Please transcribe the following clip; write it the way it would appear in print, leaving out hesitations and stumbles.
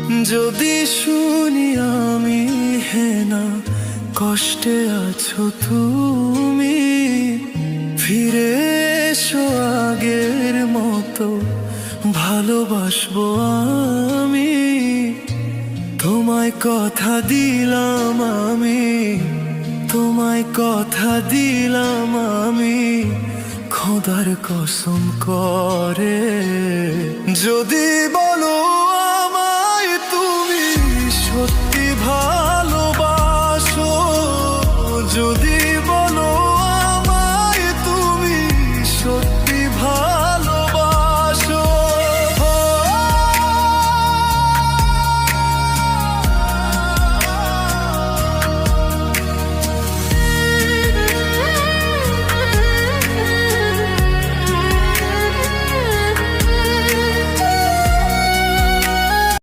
যদি শুনি আমি হেনা কষ্টে আছো তুমি, ফিরে এসো আগের মতো ভালোবাসবো আমি। তোমায় কথা দিলাম আমি, তোমায় কথা দিলাম আমি, খোদার কসম করে। যদি বলো